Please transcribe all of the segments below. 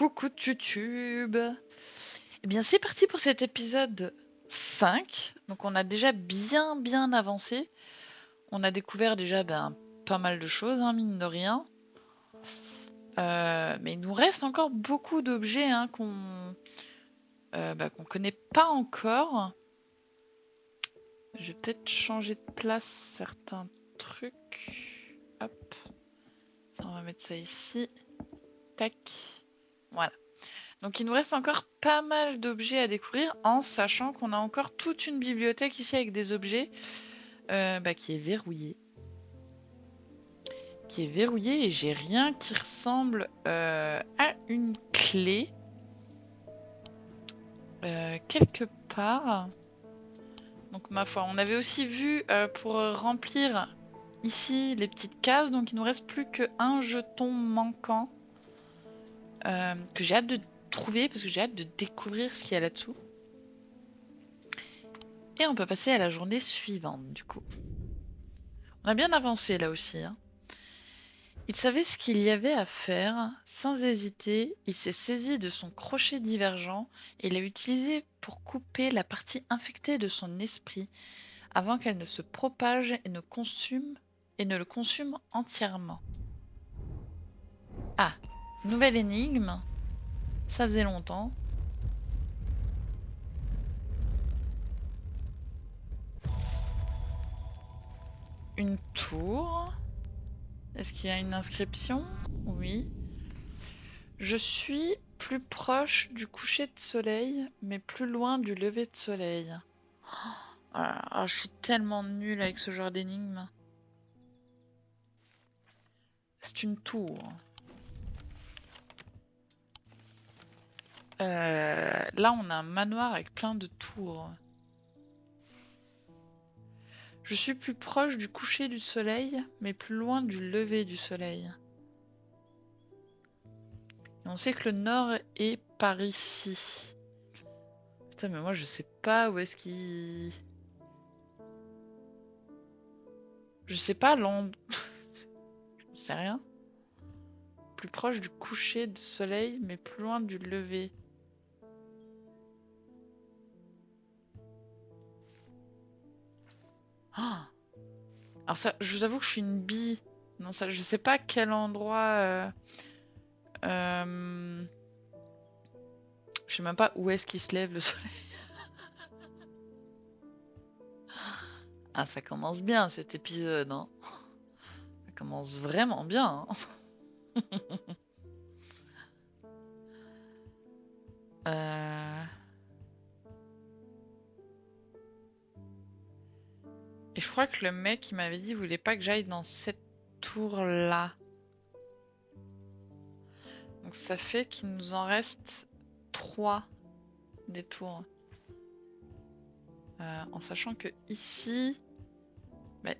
Coucou YouTube. Eh bien c'est parti pour cet épisode 5. Donc on a déjà bien avancé. On a découvert déjà pas mal de choses, hein, mine de rien. Mais il nous reste encore beaucoup d'objets qu'on connaît pas encore. Je vais peut-être changer de place certains trucs. Hop. Ça, on va mettre ça ici. Tac. Voilà. Donc il nous reste encore pas mal d'objets à découvrir, en sachant qu'on a encore toute une bibliothèque ici avec des objets qui est verrouillée. Et j'ai rien qui ressemble à une clé quelque part. Donc ma foi, on avait aussi vu pour remplir ici les petites cases, donc il nous reste plus qu'un jeton manquant que j'ai hâte de trouver parce que j'ai hâte de découvrir ce qu'il y a là-dessous. Et on peut passer à la journée suivante du coup. On a bien avancé là aussi. Il savait ce qu'il y avait à faire. Sans hésiter, il s'est saisi de son crochet divergent et l'a utilisé pour couper la partie infectée de son esprit avant qu'elle ne se propage et ne le consume entièrement. Ah, nouvelle énigme. Ça faisait longtemps. Une tour. Est-ce qu'il y a une inscription? Oui. Je suis plus proche du coucher de soleil, mais plus loin du lever de soleil. Je suis tellement nulle avec ce genre d'énigme. C'est une tour. Là, on a un manoir avec plein de tours. Je suis plus proche du coucher du soleil, mais plus loin du lever du soleil. Et on sait que le nord est par ici. Putain, mais moi, je sais pas où est-ce qu'il... Je sais pas l'endroit... Je sais rien. Plus proche du coucher du soleil, mais plus loin du lever. Ah, alors ça, je vous avoue que je suis une bille. Non, ça, je sais pas quel endroit... Je sais même pas où est-ce qu'il se lève le soleil. Ah, ça commence bien cet épisode, hein. Ça commence vraiment bien, hein. Et je crois que le mec, il m'avait dit, il voulait pas que j'aille dans cette tour-là. Donc ça fait qu'il nous en reste 3 des tours. En sachant que ici...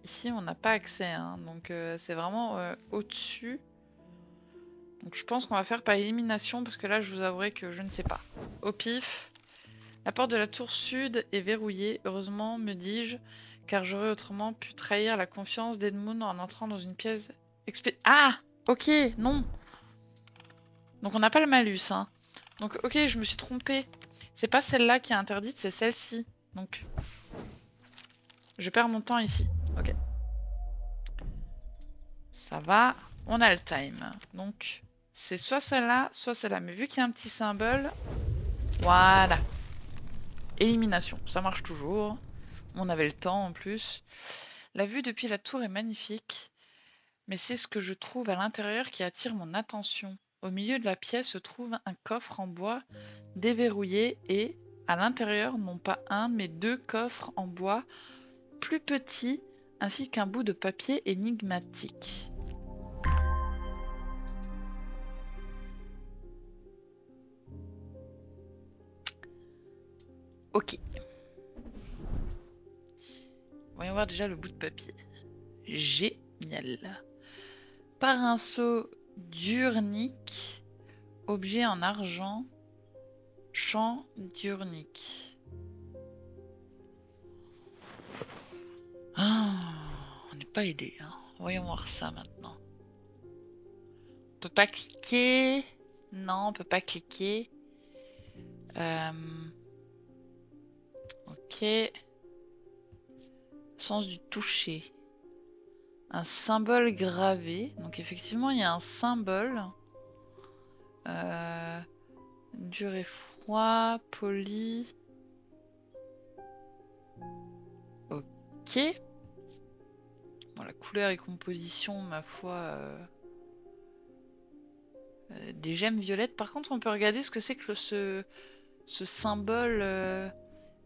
ici, on n'a pas accès, hein. Donc c'est vraiment au-dessus. Donc je pense qu'on va faire par élimination, parce que là, je vous avouerai que je ne sais pas. Au pif. La porte de la tour sud est verrouillée, heureusement, me dis-je, car j'aurais autrement pu trahir la confiance d'Edmund en entrant dans une pièce... Ah! Ok, non. Donc on n'a pas le malus, hein. Donc ok, je me suis trompée. C'est pas celle-là qui est interdite, c'est celle-ci. Donc... Je perds mon temps ici. Ok. Ça va. On a le time. Donc c'est soit celle-là, soit celle-là. Mais vu qu'il y a un petit symbole... Voilà. Élimination. Ça marche toujours. On avait le temps en plus. La vue depuis la tour est magnifique, mais c'est ce que je trouve à l'intérieur qui attire mon attention. Au milieu de la pièce se trouve un coffre en bois déverrouillé et, à l'intérieur, non pas un, mais 2 coffres en bois plus petits, ainsi qu'un bout de papier énigmatique. Ok. Voyons voir déjà le bout de papier. Génial. Pinceau d'urnique, objet en argent, champ d'urnique. Ah, on n'est pas aidé, hein. Voyons voir ça maintenant. On peut pas cliquer. Non, on peut pas cliquer. Ok. Sens du toucher. Un symbole gravé. Donc effectivement, il y a un symbole. Dur et froid, poli. Ok. Bon, la couleur et composition, ma foi, des gemmes violettes. Par contre, on peut regarder ce que c'est que ce symbole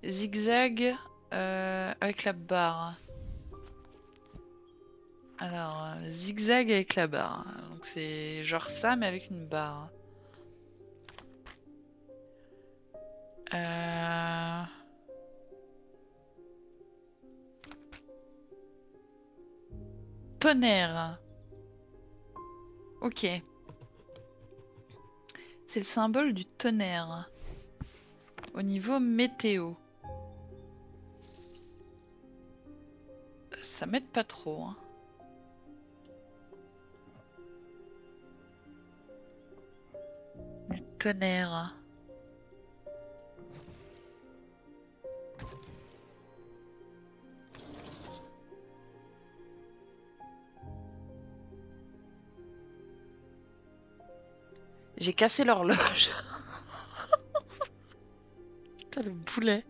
zigzag avec la barre. Alors, zigzag avec la barre. Donc c'est genre ça, mais avec une barre. Euh... Tonnerre. Ok. C'est le symbole du tonnerre. Au niveau météo. Ça m'aide pas trop. Hein. Du tonnerre. J'ai cassé l'horloge. Putain, le boulet.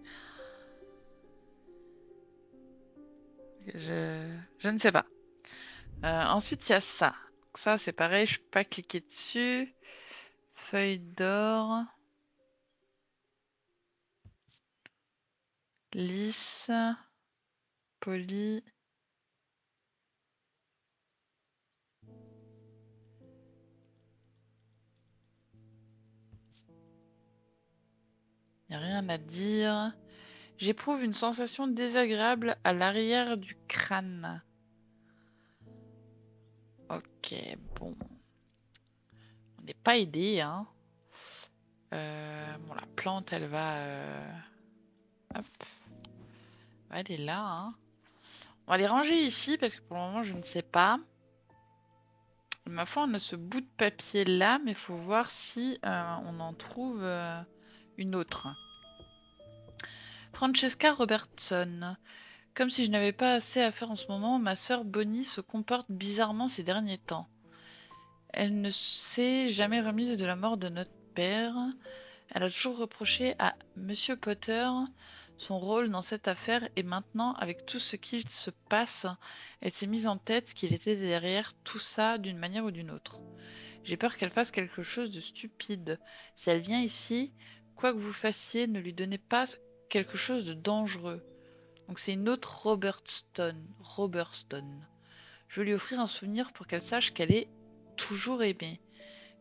Je ne sais pas. Ensuite, il y a ça. Ça, c'est pareil, je peux pas cliquer dessus. Feuille d'or. Lisse. Poli. Y a rien à dire. J'éprouve une sensation désagréable à l'arrière du crâne. Ok, bon. On n'est pas aidé, hein. Bon, la plante, elle va... hop. Elle est là, hein. On va les ranger ici parce que pour le moment, je ne sais pas. Ma foi, on a ce bout de papier là, mais il faut voir si on en trouve une autre. Francesca Robertson. Comme si je n'avais pas assez à faire en ce moment, ma sœur Bonnie se comporte bizarrement ces derniers temps. Elle ne s'est jamais remise de la mort de notre père. Elle a toujours reproché à Monsieur Potter son rôle dans cette affaire et maintenant, avec tout ce qui se passe, elle s'est mise en tête qu'il était derrière tout ça d'une manière ou d'une autre. J'ai peur qu'elle fasse quelque chose de stupide. Si elle vient ici, quoi que vous fassiez, ne lui donnez pas quelque chose de dangereux. Donc c'est une autre Robertstone. Je veux lui offrir un souvenir pour qu'elle sache qu'elle est toujours aimée.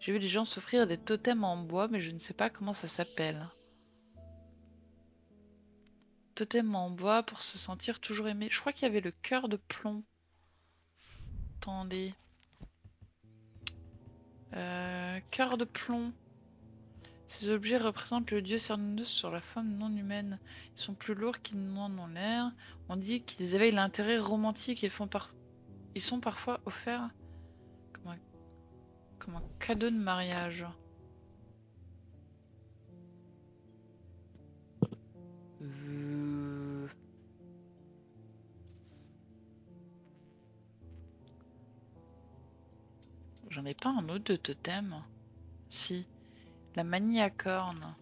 J'ai vu des gens s'offrir des totems en bois, mais je ne sais pas comment ça s'appelle. Totem en bois pour se sentir toujours aimé. Je crois qu'il y avait le cœur de plomb. Attendez. Cœur de plomb. Ces objets représentent le dieu Cernunnos sur la forme non humaine. Ils sont plus lourds qu'ils n'en ont l'air. On dit qu'ils éveillent l'intérêt romantique et ils sont parfois offerts comme un cadeau de mariage. J'en ai pas un autre de totem. Si. La manie à cornes.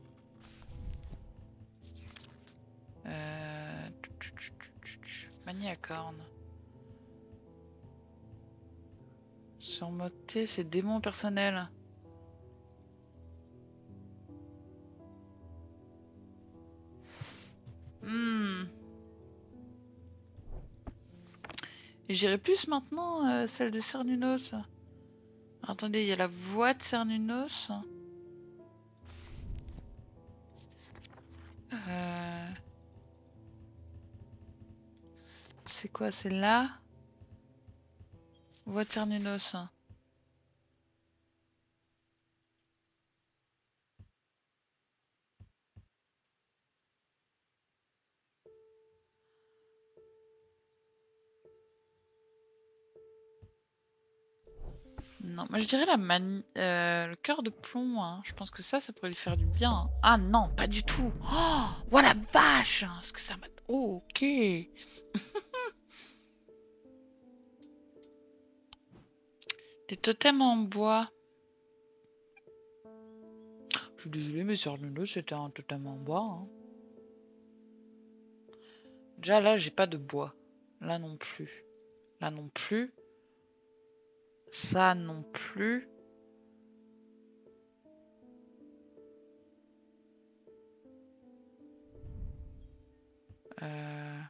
Manie à cornes. Surmonter ses démons personnels. J'irai plus maintenant celle de Cernunnos. Attendez, il y a la voix de Cernunnos. C'est quoi, c'est là? Voix de Cernunnos. Non, moi je dirais le cœur de plomb, hein. Je pense que ça pourrait lui faire du bien, hein. Ah non, pas du tout. Oh la vache, hein, ce que ça m'a... Oh, ok. Des totems en bois. Je suis désolée, mais Cernunnos, c'était un totem en bois, hein. Déjà là, j'ai pas de bois. Là non plus. Là non plus. Ça non plus. Euh...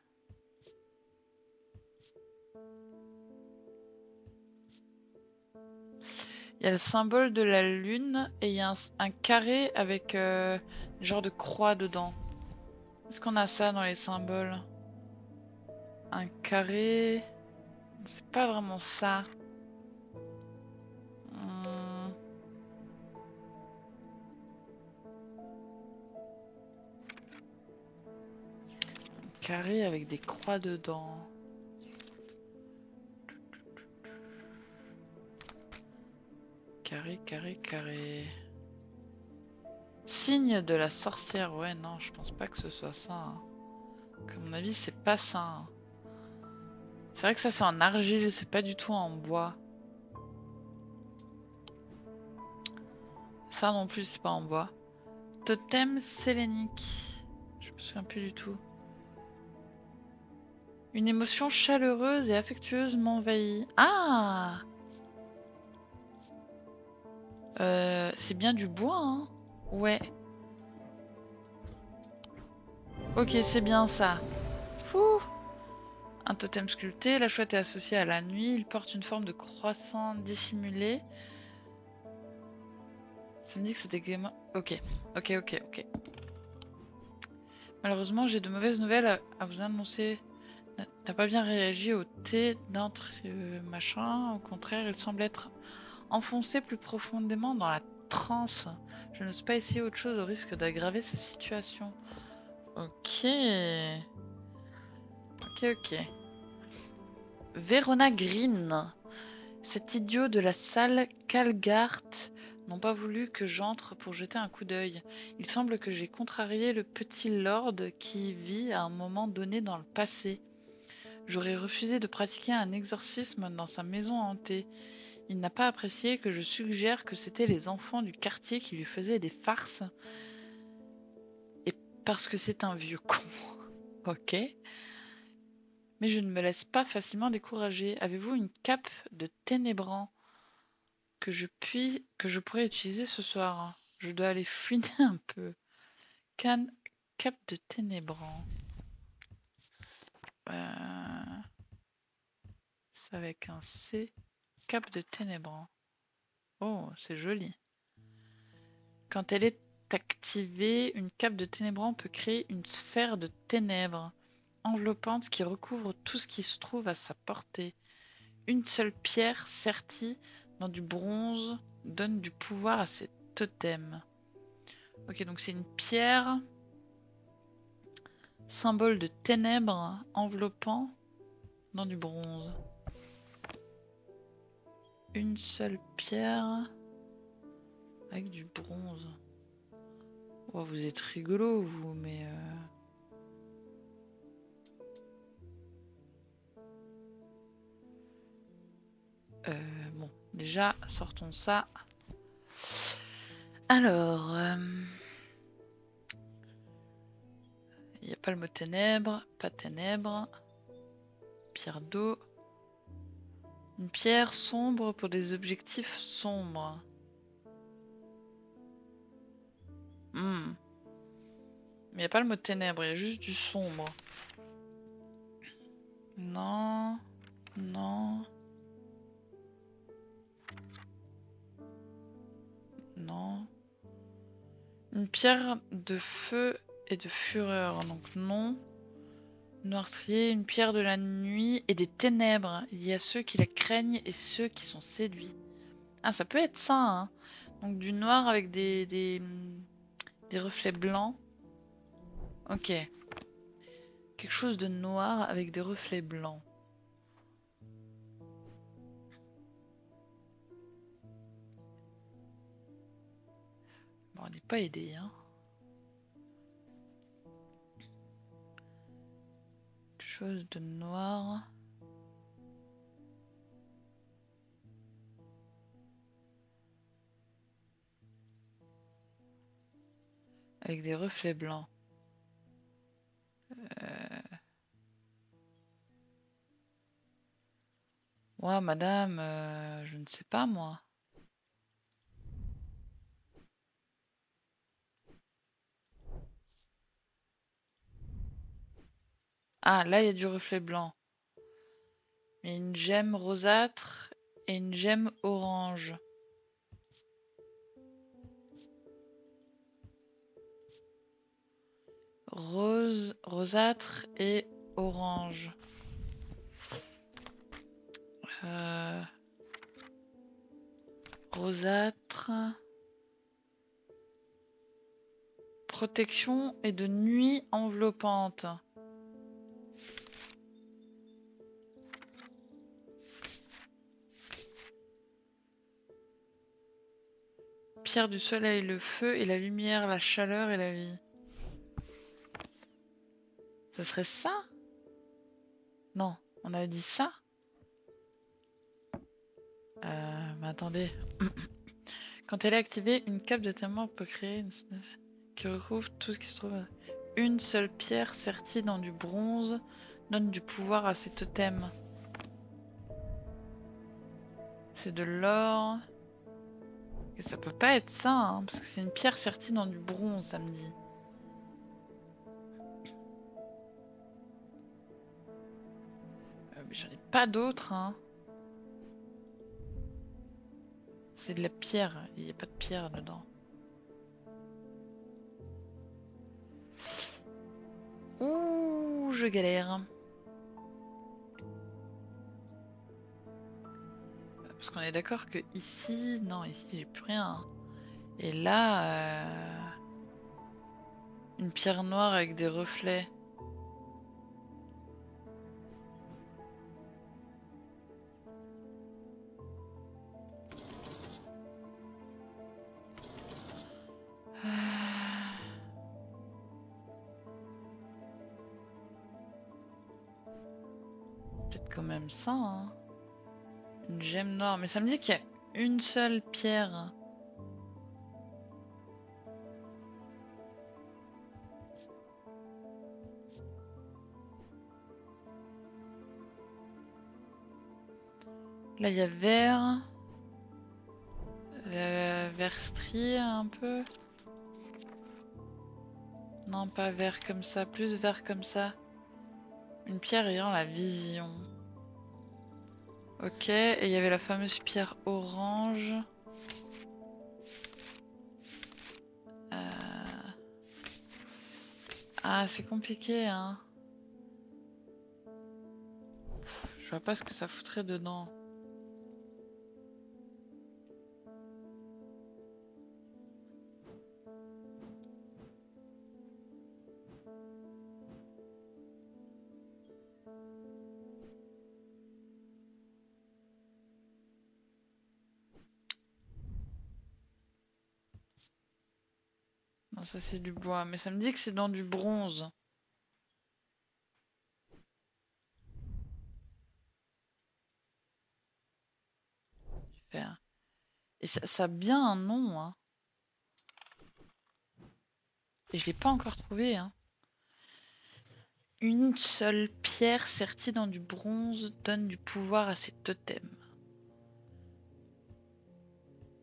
Il y a le symbole de la lune et il y a un carré avec genre de croix dedans. Est-ce qu'on a ça dans les symboles? Un carré... C'est pas vraiment ça. Un carré avec des croix dedans. Carré, carré, carré. Signe de la sorcière. Ouais, non, je pense pas que ce soit ça, hein. À mon avis, c'est pas ça, hein. C'est vrai que ça, c'est en argile, c'est pas du tout en bois. Ça non plus, c'est pas en bois. Totem sélénique. Je me souviens plus du tout. Une émotion chaleureuse et affectueuse m'envahit. Ah! C'est bien du bois, hein? Ouais. Ok, c'est bien ça. Fouh! Un totem sculpté, la chouette est associée à la nuit, il porte une forme de croissant dissimulé. Ça me dit que c'était game. Ok, ok. Malheureusement, j'ai de mauvaises nouvelles à vous annoncer. N'a pas bien réagi au thé d'entre machin. Au contraire, il semble être enfoncé plus profondément dans la transe. Je n'ose pas essayer autre chose au risque d'aggraver sa situation. Ok. Ok. Verona Green. Cet idiot de la salle Calgart n'ont pas voulu que j'entre pour jeter un coup d'œil. Il semble que j'ai contrarié le petit lord qui vit à un moment donné dans le passé. J'aurais refusé de pratiquer un exorcisme dans sa maison hantée. Il n'a pas apprécié que je suggère que c'était les enfants du quartier qui lui faisaient des farces. Et parce que c'est un vieux con. Ok. Mais je ne me laisse pas facilement décourager. Avez-vous une cape de ténébrant que je pourrais utiliser ce soir? Je dois aller fouiner un peu. Cape de ténébrant. C'est avec un C. Cape de ténébrant. Oh, c'est joli. Quand elle est activée, une cape de ténébrant peut créer une sphère de ténèbres enveloppante qui recouvre tout ce qui se trouve à sa portée. Une seule pierre sertie dans du bronze donne du pouvoir à ses totems. Ok, donc c'est une pierre, symbole de ténèbres enveloppant dans du bronze. Une seule pierre avec du bronze. Oh, vous êtes rigolo, vous, mais... bon, déjà, sortons ça. Alors... il n'y a pas le mot ténèbres, pas ténèbres. Pierre d'eau. Une pierre sombre pour des objectifs sombres. Mais il n'y a pas le mot ténèbres, il y a juste du sombre. Non. Non. Non. Une pierre de feu et de fureur, donc non. Noir strié, une pierre de la nuit et des ténèbres. Il y a ceux qui la craignent et ceux qui sont séduits. Ah, ça peut être ça, hein. Donc du noir avec des reflets blancs. Ok. Quelque chose de noir avec des reflets blancs. pas aider, hein. Quelque chose de noir. Avec des reflets blancs. Ouais, madame, je ne sais pas moi. Ah, là, il y a du reflet blanc. Mais une gemme rosâtre et une gemme orange. Rose, rosâtre et orange. Euh, Rosâtre. Protection et de nuit enveloppante. Pierre du soleil, le feu et la lumière, la chaleur et la vie. Ce serait ça? Non, on avait dit ça? Mais attendez. Quand elle est activée, une cape de témoin peut créer une qui recouvre tout ce qui se trouve. Une seule pierre sertie dans du bronze donne du pouvoir à ses totems. C'est de l'or. Et ça peut pas être ça, hein, parce que c'est une pierre sertie dans du bronze, ça me dit. Mais j'en ai pas d'autres, hein. C'est de la pierre, il n'y a pas de pierre dedans. Ouh, je galère. Parce qu'on est d'accord que ici, non, ici j'ai plus rien. Et là, une pierre noire avec des reflets. Peut-être quand même ça, hein. Une gemme noire. Mais ça me dit qu'il y a une seule pierre. Là, il y a vert. Vert strié un peu. Non, pas vert comme ça. Plus vert comme ça. Une pierre ayant la vision. Ok, et il y avait la fameuse pierre orange. Ah, c'est compliqué, hein. Je vois pas ce que ça foutrait dedans. Non, ça c'est du bois, mais ça me dit que c'est dans du bronze. Super. Et ça a bien un nom, hein. Et je l'ai pas encore trouvé, hein. Une seule pierre sertie dans du bronze donne du pouvoir à ses totems.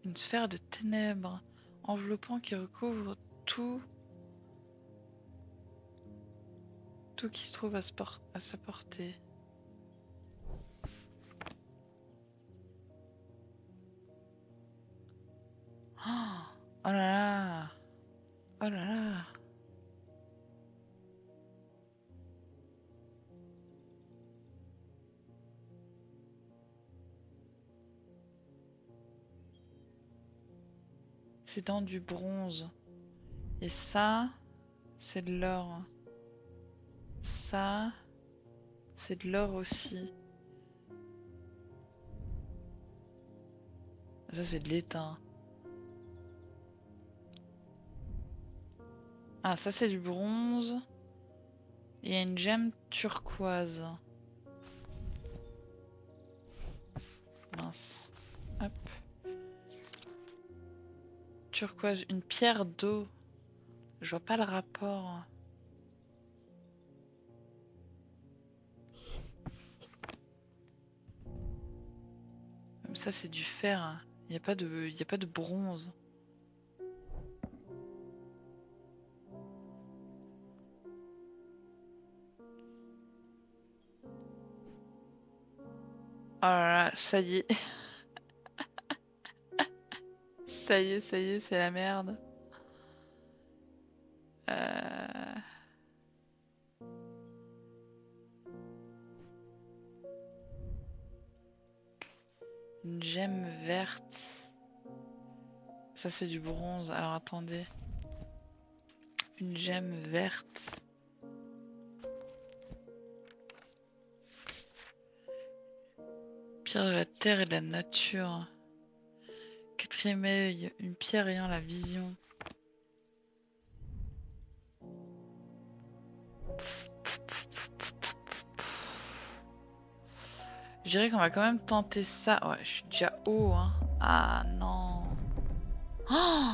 Une sphère de ténèbres enveloppant qui recouvre tout qui se trouve à sa portée. Oh là là. Oh là là. C'est dans du bronze. Et ça, c'est de l'or. Ça, c'est de l'or aussi. Ça, c'est de l'étain. Ah, ça c'est du bronze. Il y a une gemme turquoise. Mince. Hop. Turquoise, une pierre d'eau. Je vois pas le rapport. Comme ça c'est du fer. Il n'y a pas de bronze. Oh là là, ça y est. Ça y est, c'est la merde. Euh... Une gemme verte. Ça c'est du bronze. Alors attendez. Une gemme verte. Pierre de la terre et de la nature. Quatrième œil. Une pierre ayant la vision. Je dirais qu'on va quand même tenter ça. Ouais, je suis déjà haut, hein. Ah non. Oh,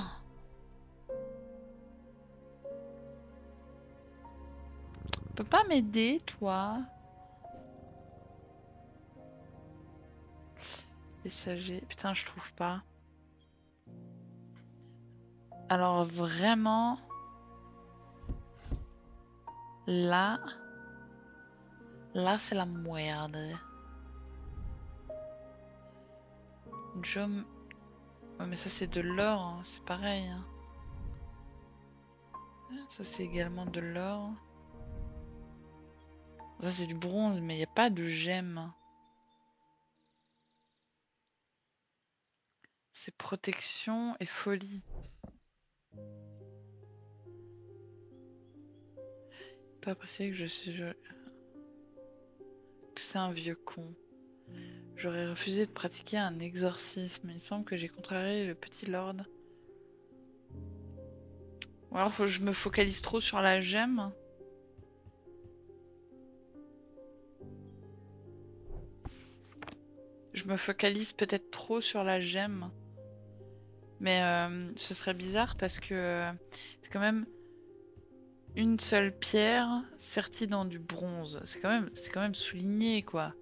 peux pas m'aider, toi? Messager. Putain, je trouve pas. Alors vraiment, là, c'est la merde. Jom... Ouais, mais ça c'est de l'or, hein, c'est pareil. Hein. Ça c'est également de l'or. Ça c'est du bronze, mais il n'y a pas de gemme. C'est protection et folie. Pas apprécié que que c'est un vieux con. J'aurais refusé de pratiquer un exorcisme. Il semble que j'ai contrarié le petit lord. Ou alors je me focalise trop sur la gemme. Je me focalise peut-être trop sur la gemme. Mais ce serait bizarre parce que c'est quand même une seule pierre sertie dans du bronze. C'est quand même souligné, quoi.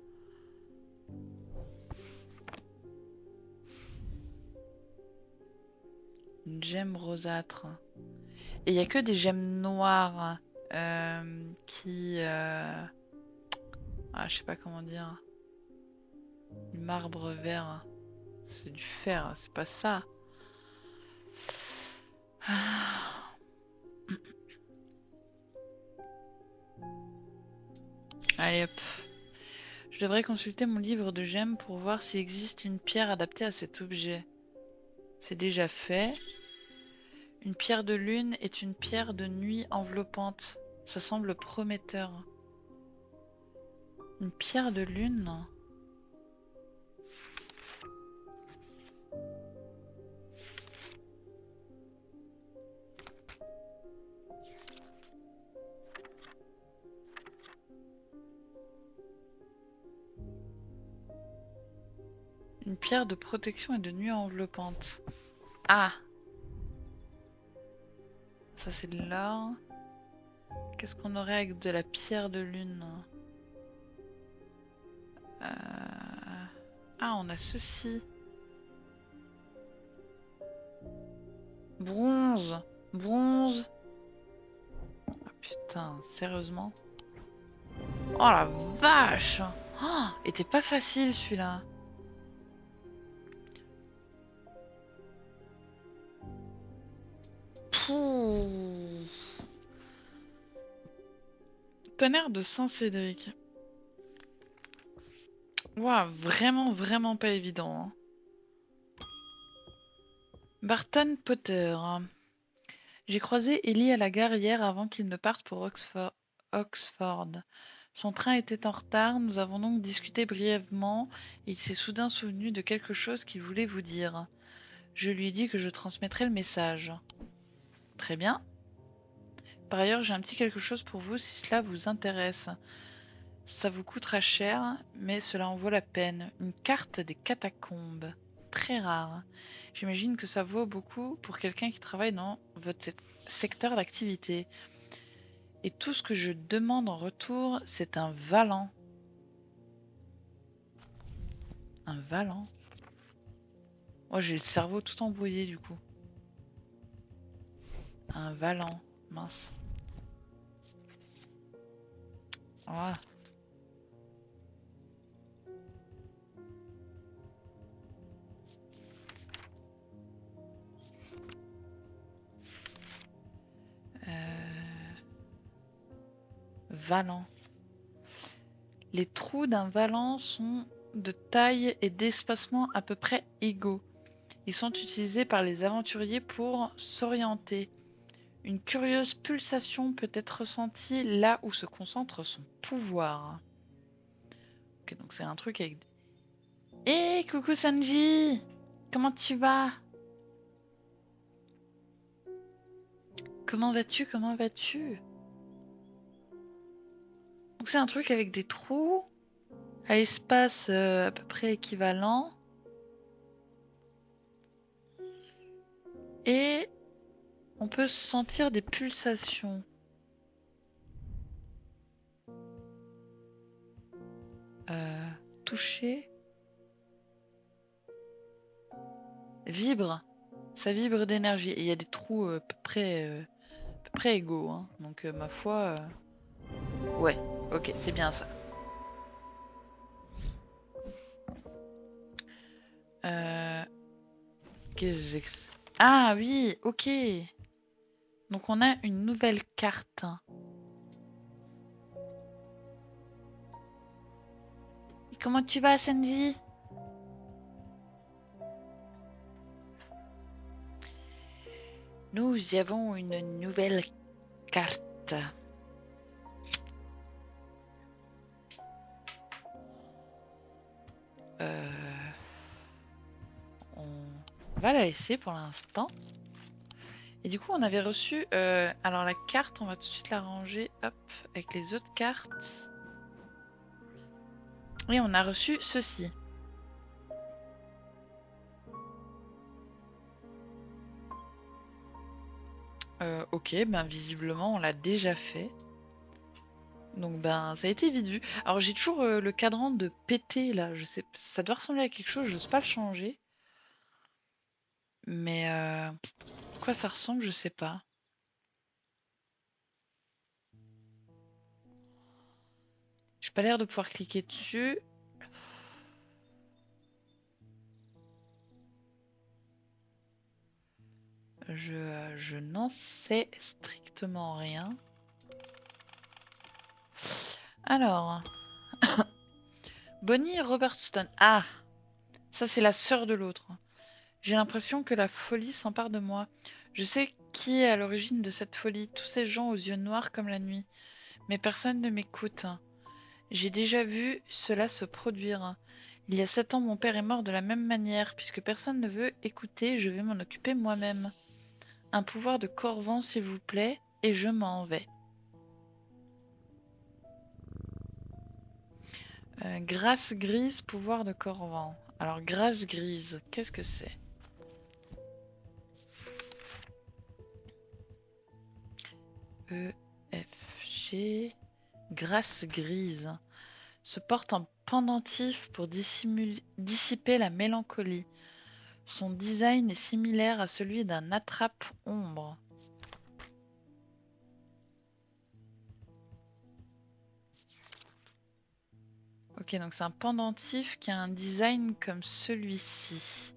Une gemme rosâtre. Et il n'y a que des gemmes noires qui... Ah, je sais pas comment dire. Du marbre vert. C'est du fer, c'est pas ça. Ah. Allez hop. Je devrais consulter mon livre de gemmes pour voir s'il existe une pierre adaptée à cet objet. C'est déjà fait. Une pierre de lune est une pierre de nuit enveloppante. Ça semble prometteur. Une pierre de lune? Une pierre de protection et de nuit enveloppante. Ah! Ça c'est de l'or. Qu'est-ce qu'on aurait avec de la pierre de lune? Ah, on a ceci. Bronze. Bronze. Ah putain, sérieusement? Oh la vache! Oh, était pas facile celui-là. Pouh. Tonnerre de Saint-Cédric. Ouah, vraiment pas évident. Hein. Barton Potter. J'ai croisé Ellie à la gare hier avant qu'il ne parte pour Oxford. Son train était en retard, nous avons donc discuté brièvement et il s'est soudain souvenu de quelque chose qu'il voulait vous dire. Je lui ai dit que je transmettrais le message. Très bien. Par ailleurs, j'ai un petit quelque chose pour vous si cela vous intéresse. Ça vous coûtera cher, mais cela en vaut la peine. Une carte des catacombes. Très rare. J'imagine que ça vaut beaucoup pour quelqu'un qui travaille dans votre secteur d'activité. Et tout ce que je demande en retour, c'est un valant. Un valant? Oh, j'ai le cerveau tout embrouillé du coup. Un valant. Mince. Ah. Valant. Les trous d'un valant sont de taille et d'espacement à peu près égaux. Ils sont utilisés par les aventuriers pour s'orienter. Une curieuse pulsation peut être ressentie là où se concentre son pouvoir. Ok, donc c'est un truc avec... Hé, coucou Sanji! Comment tu vas? Comment vas-tu? Comment vas-tu? Donc c'est un truc avec des trous à espace à peu près équivalent. Et on peut sentir des pulsations. Toucher. Vibre. Ça vibre d'énergie. Et il y a des trous à peu près égaux. Hein. Donc ma foi... Ouais, ok, c'est bien ça. Qu'est-ce que c'est? Ah oui, ok. Donc on a une nouvelle carte. Et comment tu vas, Sanji? Nous avons une nouvelle carte. On va la laisser pour l'instant. Et du coup, on avait reçu... alors la carte, on va tout de suite la ranger, hop, avec les autres cartes. Et on a reçu ceci. Ok, ben visiblement, on l'a déjà fait. Donc ben, ça a été vite vu. Alors j'ai toujours le cadran de pété là, je sais, ça doit ressembler à quelque chose, je n'ose pas le changer. Mais quoi ça ressemble, je sais pas. J'ai pas l'air de pouvoir cliquer dessus. Je n'en sais strictement rien. Alors, Bonnie Robertson. Ah, ça c'est la sœur de l'autre. J'ai l'impression que la folie s'empare de moi. Je sais qui est à l'origine de cette folie, tous ces gens aux yeux noirs comme la nuit. Mais personne ne m'écoute. J'ai déjà vu cela se produire. Il y a 7 ans, mon père est mort de la même manière. Puisque personne ne veut écouter, je vais m'en occuper moi-même. Un pouvoir de Corvan, s'il vous plaît, et je m'en vais. Grâce grise, pouvoir de Corvan. Alors, grâce grise, qu'est-ce que c'est? E, F, G... Grâce grise. Se porte en pendentif pour dissiper la mélancolie. Son design est similaire à celui d'un attrape-ombre. Ok, donc c'est un pendentif qui a un design comme celui-ci.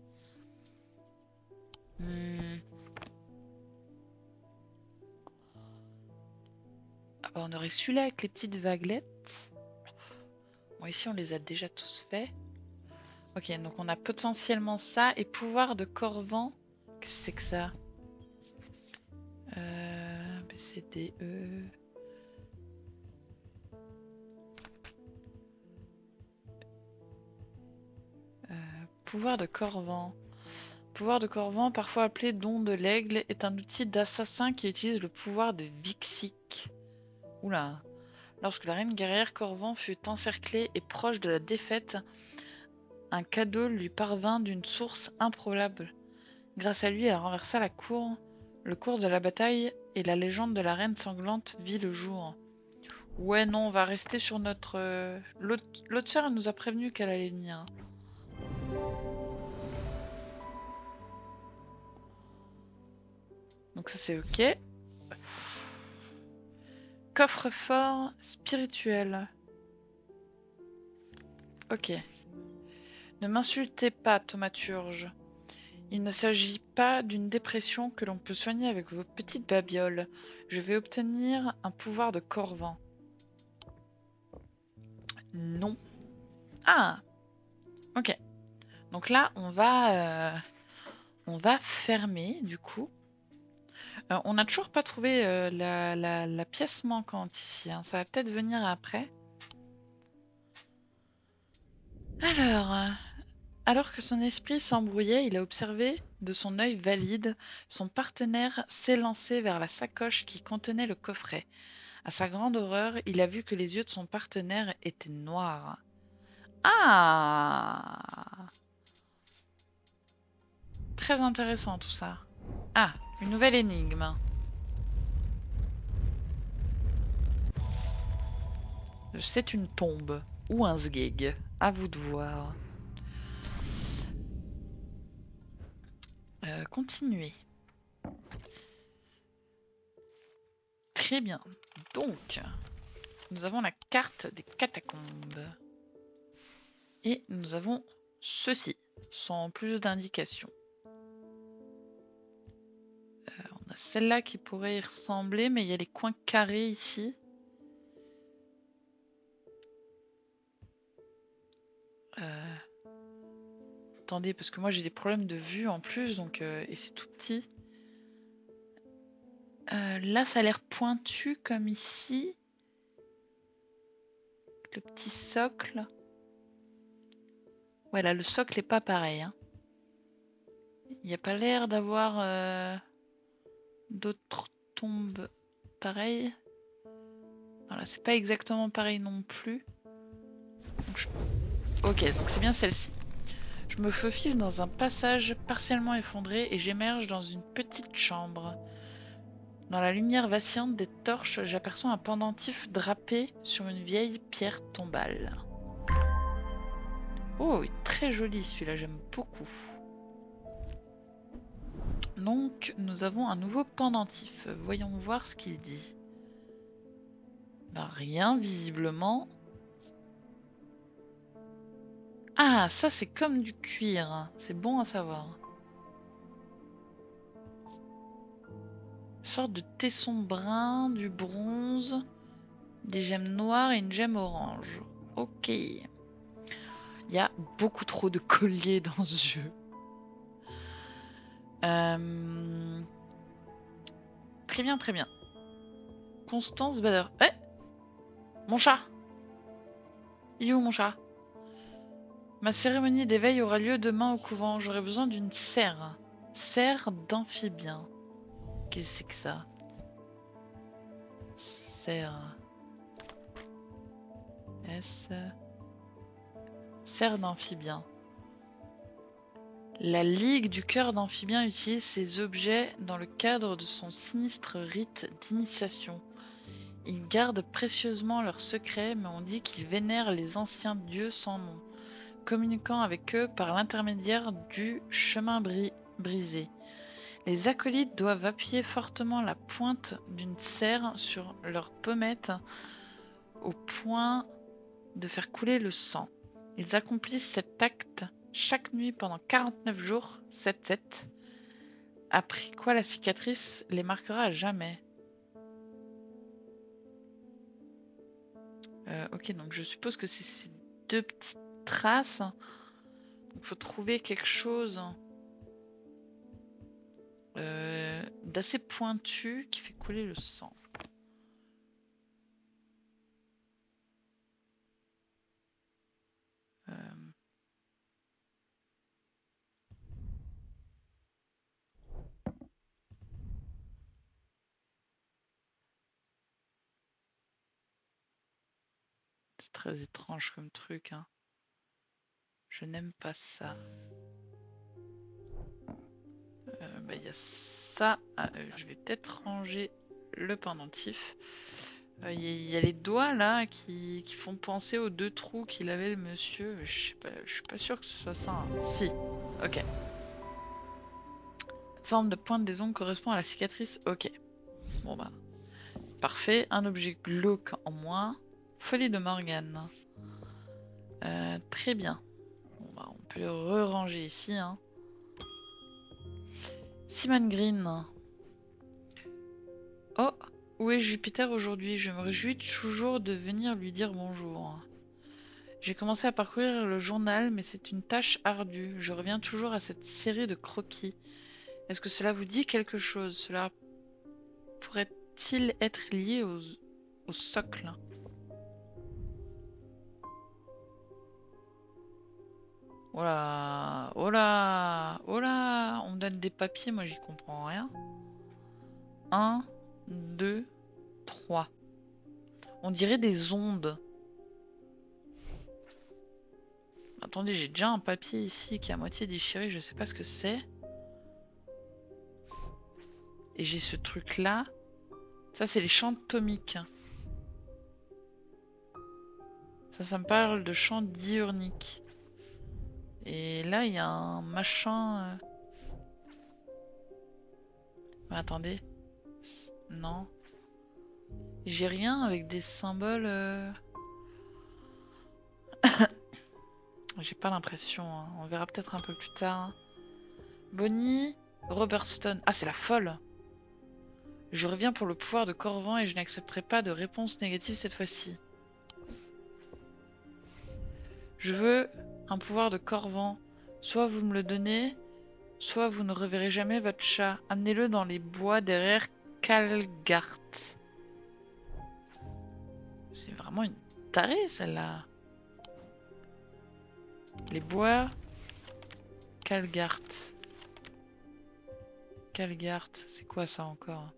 Ah bah on aurait celui-là avec les petites vaguelettes. Bon, ici on les a déjà tous faits. Ok, donc on a potentiellement ça. Et pouvoir de Corvan. Qu'est-ce que c'est que ça? B, C, D, E... pouvoir de Corvan. pouvoir de Corvan, parfois appelé don de l'aigle, est un outil d'assassin qui utilise le pouvoir de Vixik. Oula. Lorsque la reine guerrière Corvan fut encerclée et proche de la défaite, un cadeau lui parvint d'une source improbable. Grâce à lui, elle renversa le cours de la bataille et la légende de la reine sanglante vit le jour. Ouais, non, on va rester sur notre... L'autre sœur, elle nous a prévenu qu'elle allait venir. Donc ça, c'est ok. Coffre-fort spirituel. Ok. Ne m'insultez pas, thaumaturge. Il ne s'agit pas d'une dépression que l'on peut soigner avec vos petites babioles. Je vais obtenir un pouvoir de Corvan. Non. Ah, ok. Donc là, on va fermer, du coup. On n'a toujours pas trouvé la pièce manquante ici. Hein. Ça va peut-être venir après. Alors que son esprit s'embrouillait, il a observé, de son œil valide, son partenaire s'élancer vers la sacoche qui contenait le coffret. À sa grande horreur, il a vu que les yeux de son partenaire étaient noirs. Ah! Très intéressant tout ça. Ah, une nouvelle énigme. C'est une tombe ou un sgeg. À vous de voir. Continuez. Très bien. Donc, nous avons la carte des catacombes. Et nous avons ceci, sans plus d'indications. On a celle-là qui pourrait y ressembler, mais il y a les coins carrés ici. Attendez, parce que moi j'ai des problèmes de vue en plus, donc et c'est tout petit. Là, ça a l'air pointu comme ici. Le petit socle. Ouais, là, le socle est pas pareil. Hein. Il n'y a pas l'air d'avoir d'autres tombes pareilles. Voilà, c'est pas exactement pareil non plus. Donc ok, donc c'est bien celle-ci. Je me faufile dans un passage partiellement effondré et j'émerge dans une petite chambre. Dans la lumière vacillante des torches, j'aperçois un pendentif drapé sur une vieille pierre tombale. Oh, il est très joli celui-là, j'aime beaucoup. Donc, nous avons un nouveau pendentif. Voyons voir ce qu'il dit. Ben, rien, visiblement. Ah, ça c'est comme du cuir. C'est bon à savoir. Une sorte de tesson brun, du bronze, des gemmes noires et une gemme orange. Ok. Il y a beaucoup trop de colliers dans ce jeu. Très bien, très bien. Constance Bader. Eh, mon chat. Il est où mon chat? Ma cérémonie d'éveil aura lieu demain au couvent. J'aurai besoin d'une serre. Serre d'amphibien. Qu'est-ce que c'est que ça? Serre. S. Serre d'amphibien. La Ligue du cœur d'amphibien utilise ces objets dans le cadre de son sinistre rite d'initiation. Ils gardent précieusement leurs secrets, mais on dit qu'ils vénèrent les anciens dieux sans nom, communiquant avec eux par l'intermédiaire du chemin brisé. Les acolytes doivent appuyer fortement la pointe d'une serre sur leur pommette au point de faire couler le sang. Ils accomplissent cet acte chaque nuit pendant 49 jours, 7-7, après quoi la cicatrice les marquera à jamais. Ok, donc je suppose que c'est ces deux petites traces. Il faut trouver quelque chose d'assez pointu qui fait couler le sang. C'est très étrange comme truc, hein. Je n'aime pas ça. Bah, y a ça. Ah, je vais peut-être ranger le pendentif. Y a les doigts là qui font penser aux 2 trous qu'il avait le monsieur. Je suis pas sûr que ce soit ça, hein. Si. Ok. La forme de pointe des ongles correspond à la cicatrice. Ok. Bon bah. Parfait. Un objet glauque en moins. Folie de Morgane. Très bien. Bon bah on peut le re-ranger ici, hein. Simon Green. Oh, où est Jupiter aujourd'hui? Je me réjouis toujours de venir lui dire bonjour. J'ai commencé à parcourir le journal, mais c'est une tâche ardue. Je reviens toujours à cette série de croquis. Est-ce que cela vous dit quelque chose? Cela pourrait-il être lié au socle? Oh là, oh là, oh là, on me donne des papiers, moi j'y comprends rien. 1, 2, 3. On dirait des ondes. Attendez, j'ai déjà un papier ici qui est à moitié déchiré, je sais pas ce que c'est. Et j'ai ce truc là. Ça c'est les champs tomiques. Ça me parle de champs diurniques. Et là il y a un machin... attendez. Non. J'ai rien avec des symboles... J'ai pas l'impression, hein. On verra peut-être un peu plus tard. Bonnie, Robertstone. Ah, c'est la folle. Je reviens pour le pouvoir de Corvan et je n'accepterai pas de réponse négative cette fois-ci. Je veux un pouvoir de Corvan. Soit vous me le donnez, soit vous ne reverrez jamais votre chat. Amenez-le dans les bois derrière Calgart. C'est vraiment une tarée, celle-là. Les bois Calgart. Calgart, c'est quoi ça encore?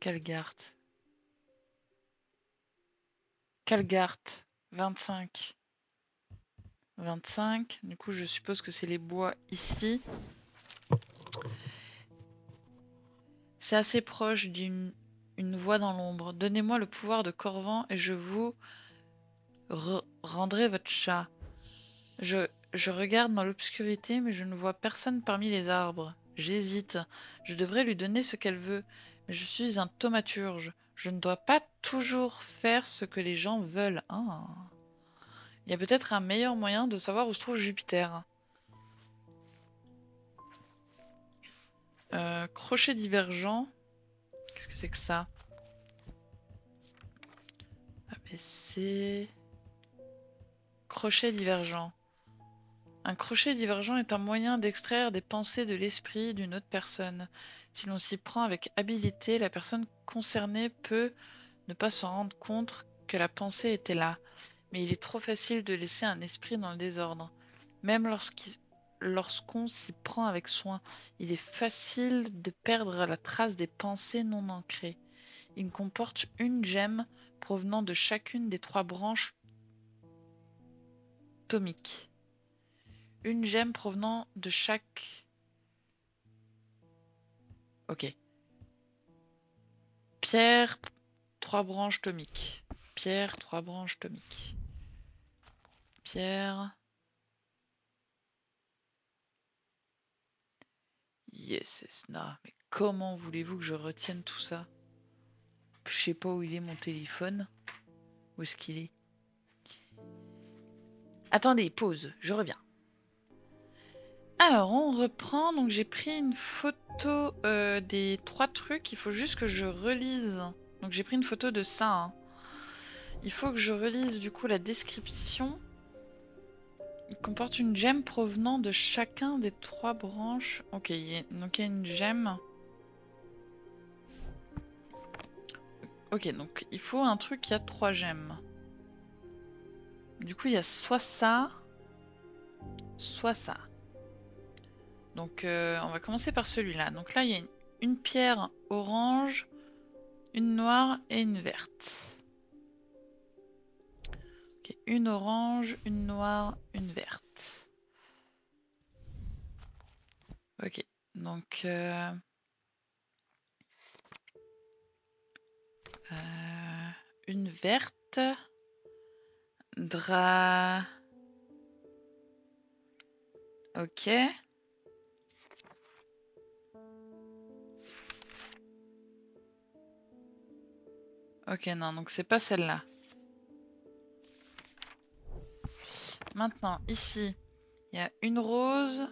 Calgart. Calgart. 25. 25. Du coup, je suppose que c'est les bois ici. C'est assez proche d'une voix dans l'ombre. Donnez-moi le pouvoir de Corvan et je vous rendrai votre chat. Je regarde dans l'obscurité, mais je ne vois personne parmi les arbres. J'hésite. Je devrais lui donner ce qu'elle veut. Mais je suis un thaumaturge. Je ne dois pas toujours faire ce que les gens veulent. Ah. Il y a peut-être un meilleur moyen de savoir où se trouve Jupiter. Crochet divergent. Qu'est-ce que c'est que ça? ABC. Crochet divergent. Un crochet divergent est un moyen d'extraire des pensées de l'esprit d'une autre personne. Si l'on s'y prend avec habileté, la personne concernée peut ne pas se rendre compte que la pensée était là. Mais il est trop facile de laisser un esprit dans le désordre. Même lorsqu'on s'y prend avec soin, il est facile de perdre la trace des pensées non ancrées. Il comporte une gemme provenant de chacune des 3 branches tomiques. Une gemme provenant de chaque... Ok. Pierre, 3 branches tomiques. Pierre, 3 branches tomiques. Pierre... Yes, Esna. Mais comment voulez-vous que je retienne tout ça? Je sais pas où il est mon téléphone. Où est-ce qu'il est? Attendez, pause, je reviens. Alors, on reprend. Donc, j'ai pris une photo des 3 trucs. Il faut juste que je relise. Donc, j'ai pris une photo de ça. Hein. Il faut que je relise du coup la description. Il comporte une gemme provenant de chacun des 3 branches. Ok, donc il y a une gemme. Ok, donc il faut un truc qui a 3 gemmes. Du coup, il y a soit ça, soit ça. Donc on va commencer par celui-là. Donc là il y a une pierre orange, une noire et une verte. Ok, une orange, une noire, une verte. Ok, donc une verte. Drap. Ok. Ok, non, donc c'est pas celle-là. Maintenant, ici, il y a une rose,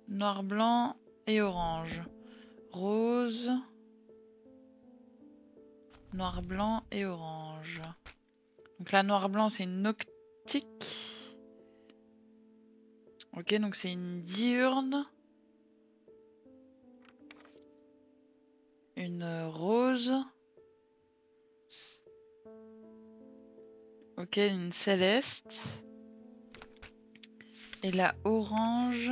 noir, blanc et orange. Rose, noir, blanc et orange. Donc la noir, blanc, c'est une noctique. Ok, donc c'est une diurne. Une rose. Ok, une céleste. Et la orange.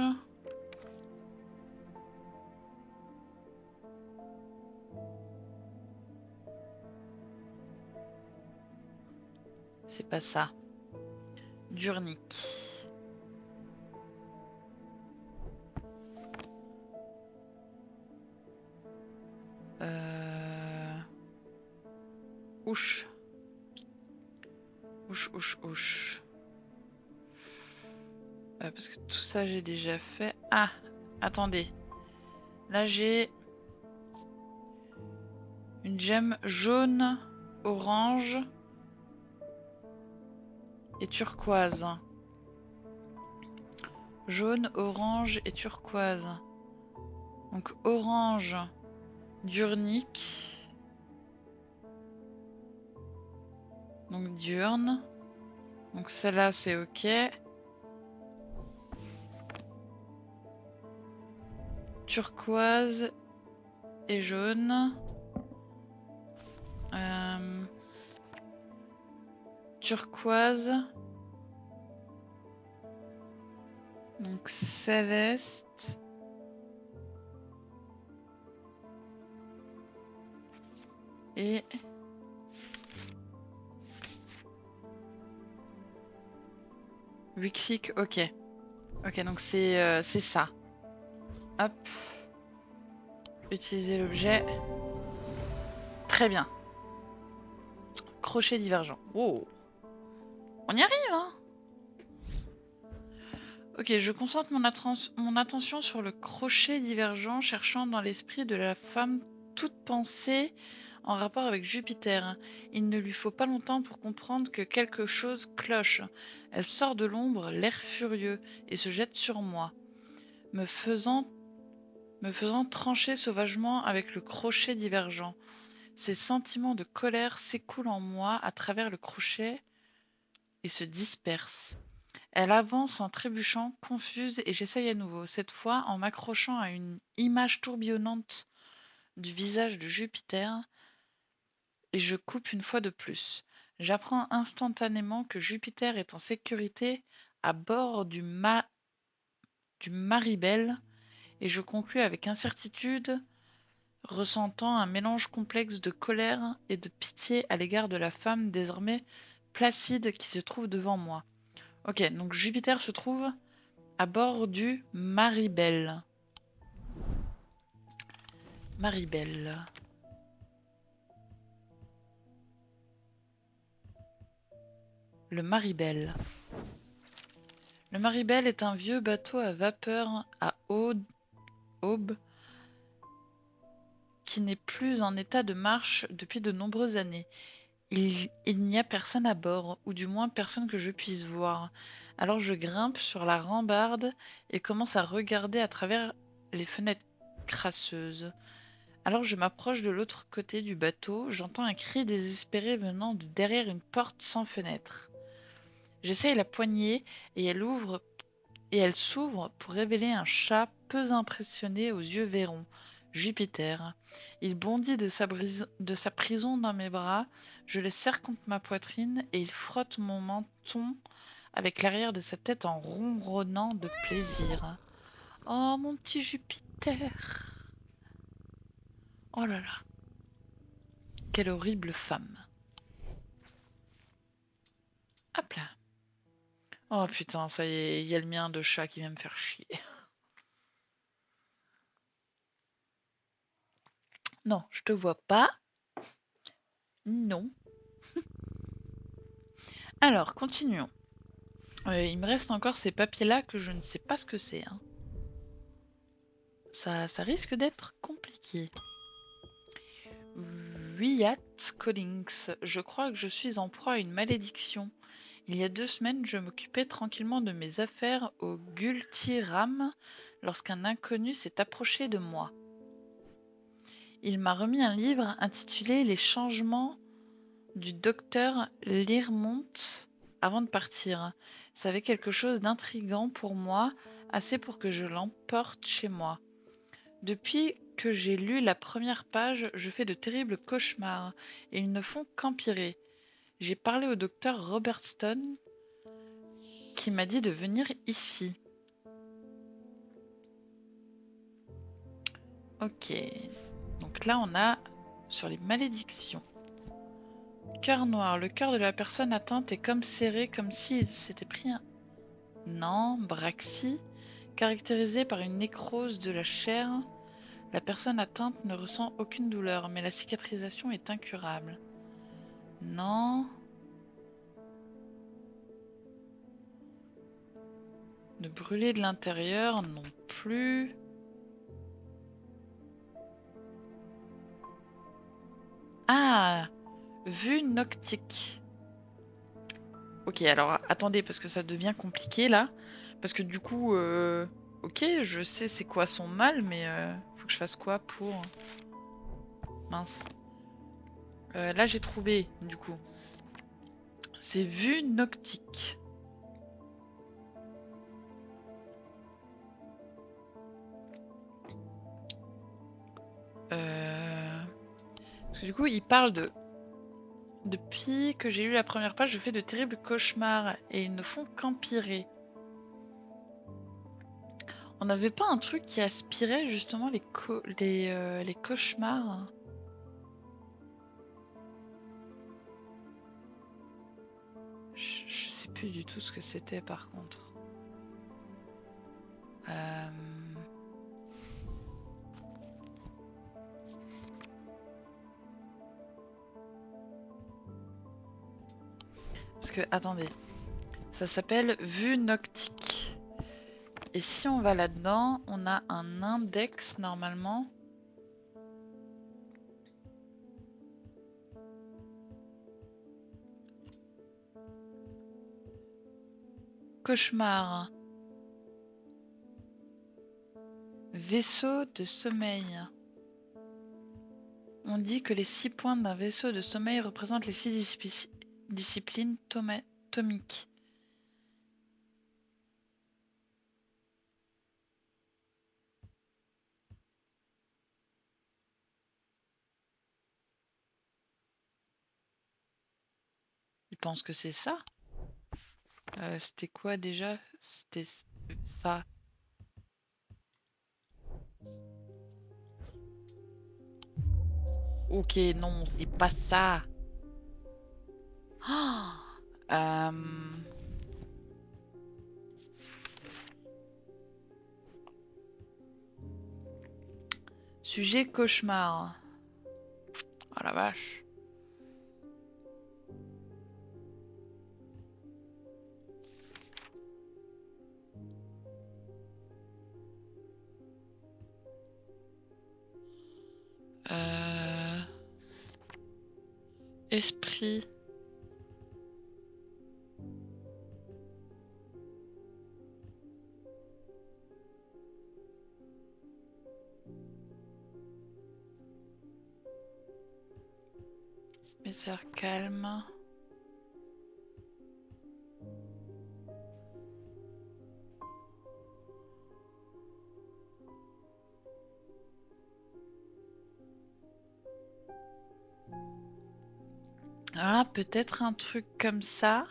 C'est pas ça. Durnique. Ouche. Ouche, ouche, ouche. Parce que tout ça, j'ai déjà fait. Ah, attendez. Là, j'ai une gemme jaune, orange et turquoise. Jaune, orange et turquoise. Donc orange, durnique. Donc diurne. Donc celle-là, c'est ok. Turquoise et jaune. Turquoise. Donc céleste. Et Wixic, ok. Ok, donc c'est ça. Hop. Utiliser l'objet. Très bien. Crochet divergent. Oh. On y arrive, hein. Ok, je concentre mon attention sur le crochet divergent, cherchant dans l'esprit de la femme toute pensée en rapport avec Jupiter. Il ne lui faut pas longtemps pour comprendre que quelque chose cloche. Elle sort de l'ombre, l'air furieux, et se jette sur moi, me faisant trancher sauvagement avec le crochet divergent. Ces sentiments de colère s'écoulent en moi à travers le crochet et se dispersent. Elle avance en trébuchant, confuse, et j'essaye à nouveau, cette fois en m'accrochant à une image tourbillonnante du visage de Jupiter, et je coupe une fois de plus. J'apprends instantanément que Jupiter est en sécurité à bord du Maribel, et je conclus avec incertitude, ressentant un mélange complexe de colère et de pitié à l'égard de la femme désormais placide qui se trouve devant moi. Ok, donc Jupiter se trouve à bord du Maribel. Maribel. Le Maribel. Le Maribel est un vieux bateau à vapeur à aube qui n'est plus en état de marche depuis de nombreuses années. Il n'y a personne à bord, ou du moins personne que je puisse voir. Alors je grimpe sur la rambarde et commence à regarder à travers les fenêtres crasseuses. Alors je m'approche de l'autre côté du bateau, j'entends un cri désespéré venant de derrière une porte sans fenêtre. J'essaye la poignée et elle s'ouvre pour révéler un chat peu impressionné aux yeux vairons, Jupiter. Il bondit de sa prison dans mes bras, je le serre contre ma poitrine et il frotte mon menton avec l'arrière de sa tête en ronronnant de plaisir. Oh, mon petit Jupiter. Oh là là. Quelle horrible femme. Hop là. Oh putain, ça y est, il y a le mien de chat qui vient me faire chier. Non, je te vois pas. Non. Alors, continuons. Il me reste encore ces papiers-là que je ne sais pas ce que c'est. Hein. Ça risque d'être compliqué. Wyatt Collins, je crois que je suis en proie à une malédiction. Il y a 2 semaines, je m'occupais tranquillement de mes affaires au Gultiram lorsqu'un inconnu s'est approché de moi. Il m'a remis un livre intitulé Les changements du docteur Learmont avant de partir. Ça avait quelque chose d'intrigant pour moi, assez pour que je l'emporte chez moi. Depuis que j'ai lu la première page, je fais de terribles cauchemars, et ils ne font qu'empirer. J'ai parlé au docteur Robertson, qui m'a dit de venir ici. Ok. Donc là, on a sur les malédictions. Cœur noir. Le cœur de la personne atteinte est comme serré, comme s'il s'était pris un... Non, braxie. Caractérisé par une nécrose de la chair, la personne atteinte ne ressent aucune douleur, mais la cicatrisation est incurable. Non. De brûler de l'intérieur non plus. Ah, vue noctique. Ok, alors attendez, parce que ça devient compliqué là. Parce que du coup, ok, je sais c'est quoi son mal, mais faut que je fasse quoi pour... Mince. Là j'ai trouvé, du coup. C'est vue noctique. Parce que du coup, il parle de... Depuis que j'ai lu la première page, je fais de terribles cauchemars et ils ne font qu'empirer. On n'avait pas un truc qui aspirait justement les cauchemars? Je sais plus du tout ce que c'était par contre. Euh... Parce que, attendez, ça s'appelle vue noctique. Et si on va là-dedans, on a un index normalement. Cauchemar. Vaisseau de sommeil. On dit que les 6 points d'un vaisseau de sommeil représentent les 6 disciplines tomiques. Ils pensent que c'est ça? C'était quoi déjà? C'était ça. Ok, non, c'est pas ça. Ah Sujet cauchemar. Oh la vache. Euh... Esprit. Mystère calme. Ah, peut-être un truc comme ça.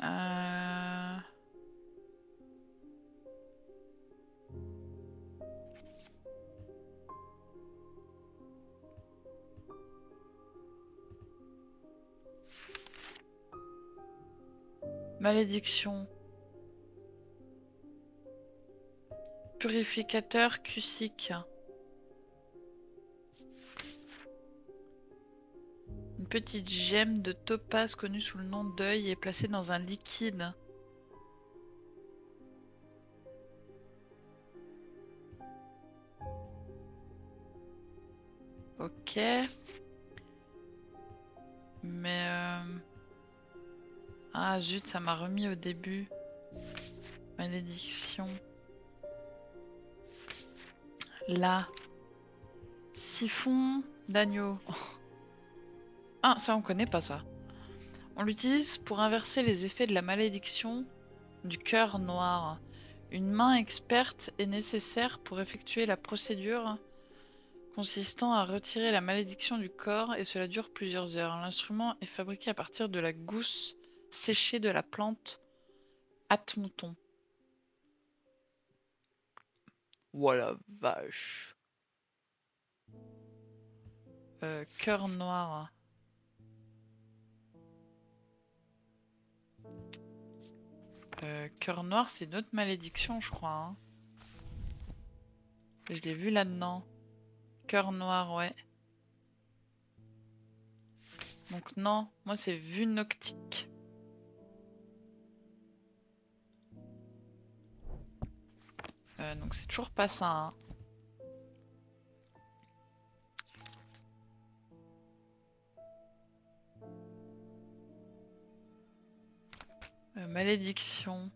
Euh... Malédiction. Purificateur cusique. Une petite gemme de topaz connue sous le nom d'œil est placée dans un liquide. Ok. Mais ah zut, ça m'a remis au début. Malédiction. Là. Siphon d'agneau. Ah, ça on connaît pas ça. On l'utilise pour inverser les effets de la malédiction du cœur noir. Une main experte est nécessaire pour effectuer la procédure consistant à retirer la malédiction du corps et cela dure plusieurs heures. L'instrument est fabriqué à partir de la gousse séchée de la plante hâte-mouton. Voilà, vache. Cœur noir. Cœur noir, c'est une autre malédiction, je crois. Hein. Je l'ai vu là-dedans. Cœur noir, ouais. Donc non, moi c'est vue noctique. Donc c'est toujours pas ça. Hein. Malédiction.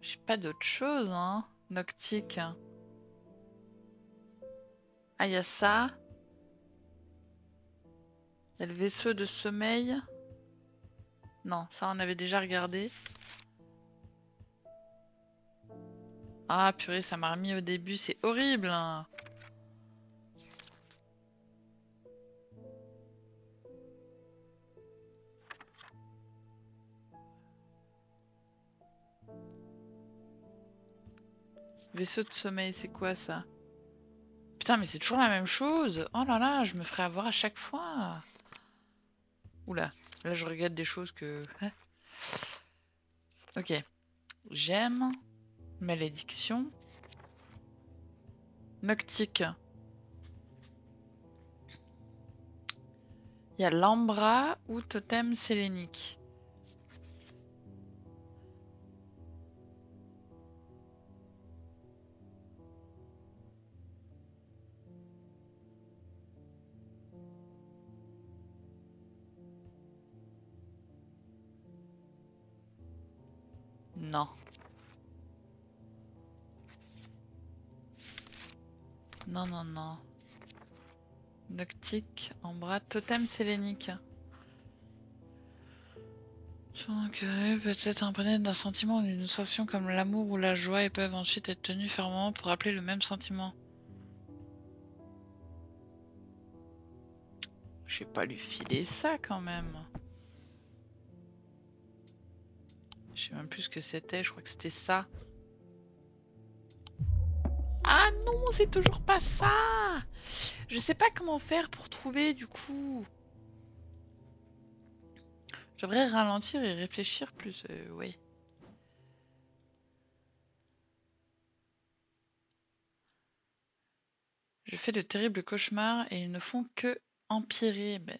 J'ai pas d'autre chose, hein. Noctique. Ah, y a ça. Y a le vaisseau de sommeil. Non, ça on avait déjà regardé. Ah purée, ça m'a remis au début, c'est horrible. Hein. Vaisseau de sommeil, c'est quoi ça? Putain, mais c'est toujours la même chose. Oh là là, je me ferais avoir à chaque fois. Oula, là je regarde des choses que... Hein. Ok. Gemme. Malédiction. Noctique. Il y a l'ambra ou totem sélénique. Non. Non, non, non. Noctique, ambra, totem sélénique. Peut-être imprégné d'un sentiment ou d'une sensation comme l'amour ou la joie et peuvent ensuite être tenus fermement pour rappeler le même sentiment. Je vais pas lui filer ça quand même. Je sais même plus ce que c'était, je crois que c'était ça. Ah non, c'est toujours pas ça. Je sais pas comment faire pour trouver du coup. Je devrais ralentir et réfléchir plus, oui. Je fais de terribles cauchemars et ils ne font que empirer. Mais...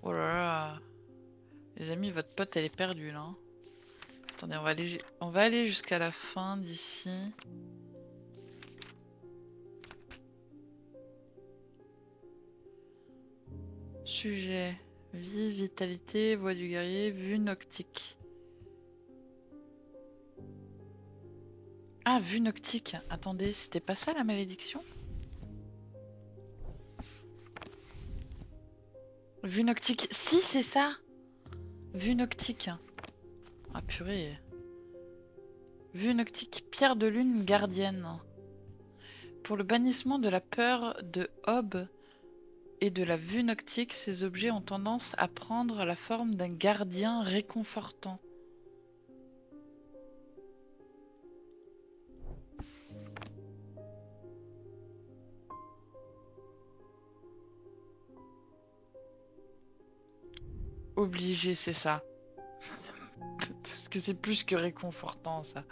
oh là là. Les amis, votre pote elle est perdue là. Attendez, on va aller jusqu'à la fin d'ici. Sujet. Vie, vitalité, voix du guerrier, vue noctique. Ah, vue noctique. Attendez, c'était pas ça la malédiction? Vue noctique. Si, c'est ça. Vue noctique. Ah purée. Vue noctique, pierre de lune gardienne. Pour le bannissement de la peur de Hob et de la vue noctique, ces objets ont tendance à prendre la forme d'un gardien réconfortant. obligé, c'est ça. Parce que c'est plus que réconfortant, ça.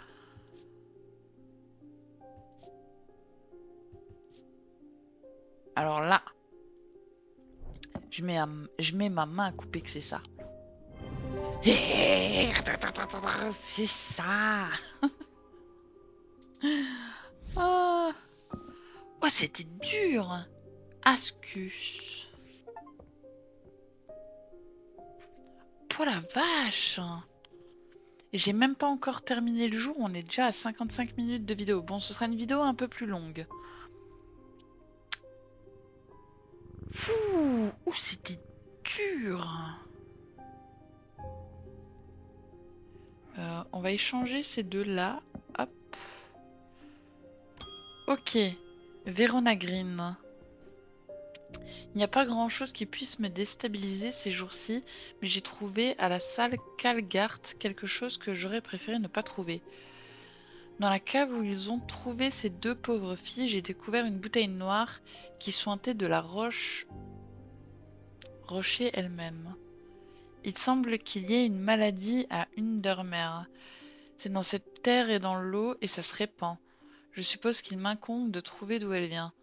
Alors là, je mets ma main à couper que c'est ça. C'est ça. Oh, oh c'était dur. Ascus. Oh la vache. J'ai même pas encore terminé le jour, on est déjà à 55 minutes de vidéo. Bon, ce sera une vidéo un peu plus longue. Fouh, ouh, c'était dur. On va échanger ces deux-là. Hop. Ok. Verona Green. Il n'y a pas grand-chose qui puisse me déstabiliser ces jours-ci, mais j'ai trouvé à la salle Calgart quelque chose que j'aurais préféré ne pas trouver. Dans la cave où ils ont trouvé ces deux pauvres filles, j'ai découvert une bouteille noire qui suintait de la rocher elle-même. Il semble qu'il y ait une maladie à Undermere. C'est dans cette terre et dans l'eau et ça se répand. Je suppose qu'il m'incombe de trouver d'où elle vient.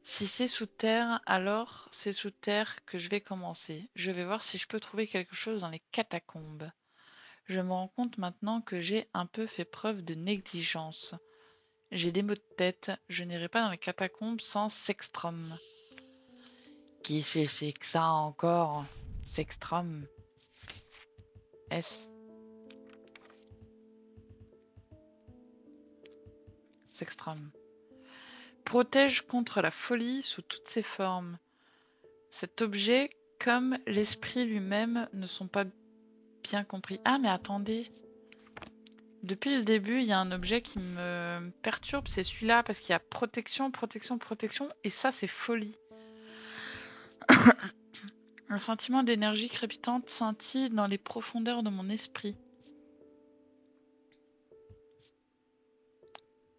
Si c'est sous terre, alors c'est sous terre que je vais commencer. Je vais voir si je peux trouver quelque chose dans les catacombes. Je me rends compte maintenant que j'ai un peu fait preuve de négligence. J'ai des maux de tête, je n'irai pas dans les catacombes sans Sextrom. Qui c'est que ça encore? Sextrom. S. Sextrom. Protège contre la folie sous toutes ses formes. Cet objet, comme l'esprit lui-même, ne sont pas bien compris. Ah, mais attendez. Depuis le début, il y a un objet qui me perturbe, c'est celui-là, parce qu'il y a protection, protection, protection, et ça, c'est folie. Un sentiment d'énergie crépitante scintille dans les profondeurs de mon esprit.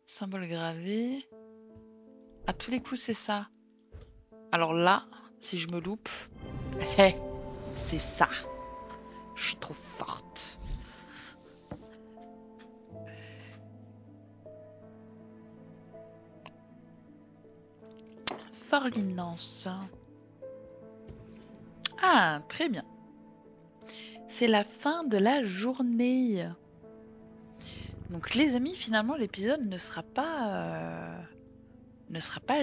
Symbole gravé. À tous les coups, c'est ça. Alors là, si je me loupe, c'est ça. Je suis trop forte. Forlinance. Ah, très bien. C'est la fin de la journée. Donc les amis, finalement l'épisode ne sera pas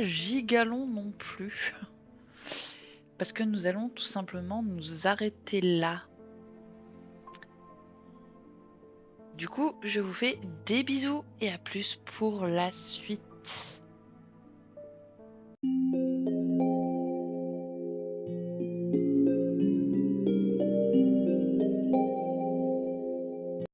gigalong non plus. Parce que nous allons tout simplement nous arrêter là. Du coup, je vous fais des bisous et à plus pour la suite.